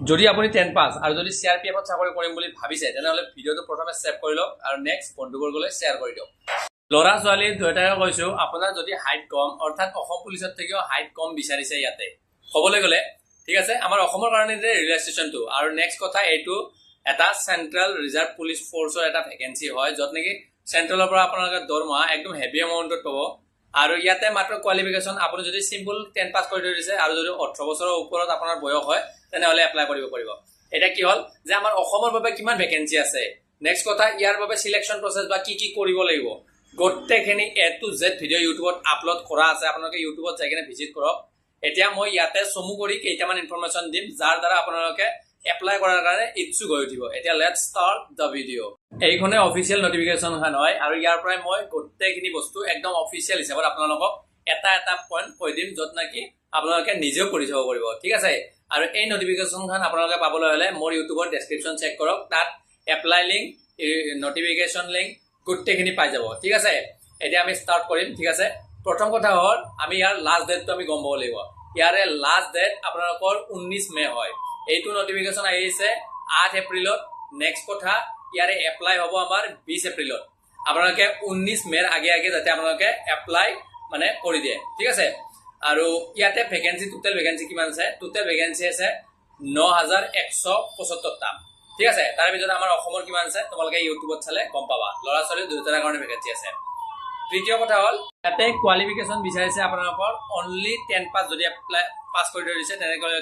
যদি আপুনি 10 পাছ আৰু যদি CRPF-ত চাকৰি কৰিম বুলি ভাবিছে তেনেহ'লে ভিডিঅ'টো প্ৰথমে সেভ কৰি লওক আৰু নেক্সট বন্ধুবৰ্গলৈ শ্বেয়াৰ কৰি দিয়ক। ল'ৰা ছোৱালী দুয়োটাকে কৈছো, আপোনাৰ যদি হাইট কম অৰ্থাৎ অসম পুলিচত থাকিও হাইট কম বিচাৰিছে ইয়াতে হ'বলৈ গ'লে, ঠিক আছে, আমাৰ অসমৰ কাৰণে যে ৰেলৱে ষ্টেচনটো আৰু নেক্সট কথা এইটো এটা চেন্ট্ৰেল ৰিজাৰ্ভ পুলিচ ফ'ৰ্চৰ এটা ভেকেঞ্চি হয়, য'ত নেকি চেন্ট্ৰেলৰ পৰা আপোনালোকে দৰমহা একদম হেভি এমাউণ্টত পাব। আৰু ইয়াতে মাত্ৰ কোৱালিফিকেশ্যন আপুনি যদি চিম্পল 10 পাছ কৰি থৈ দিছে আৰু যদি 18 বছৰৰ ওপৰত আপোনাৰ বয়স হয় তেনেহ'লে এপ্লাই কৰিব পাৰিব। এটা কি হ'ল যে আমাৰ অসমৰ বাবে কিমান ভেকেঞ্চি আছে, নেক্সট কথা ইয়াৰ বাবে সিলেকশ্যন প্ৰচেছ বা কি কৰিব লাগিব গোটেইখিনি A to Z ভিডিঅ' ইউটিউবত আপলোড কৰা আছে, আপোনালোকে ইউটিউবত যাই কিনে ভিজিট কৰক। এতিয়া মই ইয়াতে চমু কৰি কেইটামান ইনফৰমেশ্যন দিম যাৰ দ্বাৰা আপোনালোকে এপ্লাই কৰাৰ কাৰণে ইচ্ছুক হৈ উঠিব। এতিয়া লেটছ ষ্টাৰ্ট দ্য ভিডিঅ'। এইখনে অফিচিয়েল নটিফিকেশ্যনখন হয় আৰু ইয়াৰ পৰাই মই গোটেইখিনি বস্তু একদম অফিচিয়েল হিচাপত আপোনালোকক এটা এটা পইণ্ট কৈ দিম য'ত নেকি আপোনালোকে নিজেও কৰি চাব পাৰিব, ঠিক আছে। আৰু এই নটিফিকেশ্যনখন আপোনালোকে পাবলৈ হ'লে মোৰ ইউটিউবৰ ডেছক্ৰিপশ্যন চেক কৰক, তাত এপ্লাই লিংক, নটিফিকেশ্যন লিংক গোটেইখিনি পাই যাব, ঠিক আছে। এতিয়া আমি ষ্টাৰ্ট কৰিম, ঠিক আছে। প্ৰথম কথা হ'ল আমি ইয়াৰ লাষ্ট ডেটটো আমি গম পাব লাগিব। ইয়াৰে লাষ্ট ডেট আপোনালোকৰ 19 মে হয়। এইটো নটিফিকেশ্যন আহিছে 8 এপ্ৰিলত। নেক্সট কথা ইয়াৰে এপ্লাই হ'ব আমাৰ 20 এপ্ৰিলত। আপোনালোকে 19 মেৰ আগে আগে যাতে আপোনালোকে এপ্লাই মানে কৰি দিয়ে, ঠিক আছে। আৰু ইয়াতে ভেকেঞ্চি টোটেল ভেকেঞ্চি কিমান আছে? টোটেল ভেকেঞ্চি আছে 9175টা, ঠিক আছে। তাৰ ভিতৰত আমাৰ অসমৰ কিমান আছে তোমালোকে ইউটিউবত চালে গম পাবা। ল'ৰা ছোৱালী দুয়োটাৰ কাৰণে ভেকেঞ্চি আছে। তৃতীয় কথা হ'ল ইয়াতে কোৱালিফিকেশ্যন বিচাৰিছে আপোনালোকৰ অনলি 10 পাছ যদি এপ্লাই পাছ কৰি থৈ দিছে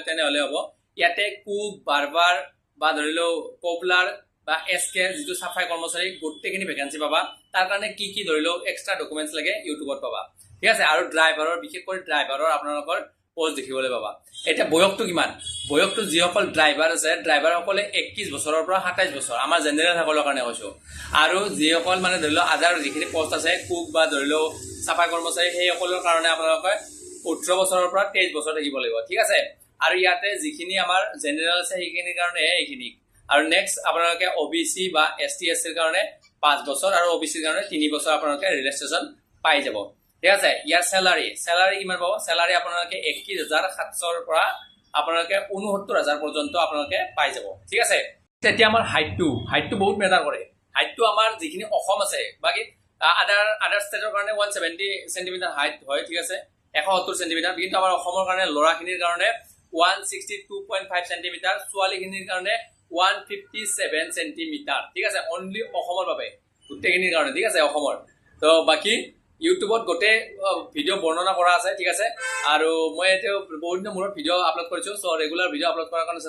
তেনেহ'লে হ'ব। ইয়াতে কুক, বাৰ্বাৰ বা ধৰি লওক কপলাৰ বা SK যিটো চাফাই কৰ্মচাৰী গোটেইখিনি ভেকেঞ্চি পাবা। তাৰ কাৰণে কি ধৰি লওক এক্সট্ৰা ডকুমেণ্টছ লাগে ইউটিউবত পাবা, ঠিক আছে। আৰু ড্ৰাইভাৰৰ, বিশেষকৈ ড্ৰাইভাৰৰ আপোনালোকৰ পোষ্ট দেখিবলৈ পাবা। এতিয়া বয়সটো কিমান? বয়সটো যিসকল ড্ৰাইভাৰ আছে ড্ৰাইভাৰসকলে 21 বছৰৰ পৰা 27 বছৰ, আমাৰ জেনেৰেল সকলৰ কাৰণে কৈছোঁ। আৰু যিসকল মানে ধৰি লওক আদাৰ যিখিনি পোষ্ট আছে কুক বা ধৰি লওক চাফাই কৰ্মচাৰী সেইসকলৰ কাৰণে আপোনালোকে 18 বছৰৰ পৰা 23 বছৰ থাকিব লাগিব, ঠিক আছে। আৰু ইয়াতে যিখিনি আমাৰ জেনেৰেল আছে সেইখিনিৰ কাৰণেহে এইখিনি। আৰু নেক্সট আপোনালোকে OBC বা ST SCৰ কাৰণে 5 বছৰ আৰু OBCৰ কাৰণে 3 বছৰ আপোনালোকে ৰেজিষ্ট্ৰেশ্যন পাই যাব, ঠিক আছে। ইয়াৰ চেলাৰী কিমান পাব? চেলাৰী আপোনালোকে 21,700ৰ পৰা আপোনালোকে 69,000 পৰ্যন্ত আপোনালোকে পাই যাব, ঠিক আছে। তেতিয়া আমাৰ হাইটটো বহুত মেটাৰ কৰে। হাইটটো আমাৰ যিখিনি অসম আছে বাকী আদাৰ ষ্টেটৰ কাৰণে 170 চেণ্টিমিটাৰ হাইট হয়, ঠিক আছে, 170 চেণ্টিমিটাৰ। কিন্তু আমাৰ অসমৰ কাৰণে ল'ৰাখিনিৰ কাৰণে 162.5 চেণ্টিমিটাৰ, ছোৱালীখিনিৰ কাৰণে 157 চেণ্টিমিটাৰ, ঠিক আছে। অনলি অসমৰ বাবে গোটেইখিনিৰ কাৰণে, ঠিক আছে, অসমৰ। তো বাকী ইউটিউবত গোটেই ভিডিঅ' বৰ্ণনা কৰা আছে, ঠিক আছে। আৰু মই এতিয়া বহুত দিনৰ মূৰত ভিডিঅ' আপলোড কৰিছোঁ, চ' ৰেগুলাৰ ভিডিঅ' আপলোড কৰাৰ কাৰণে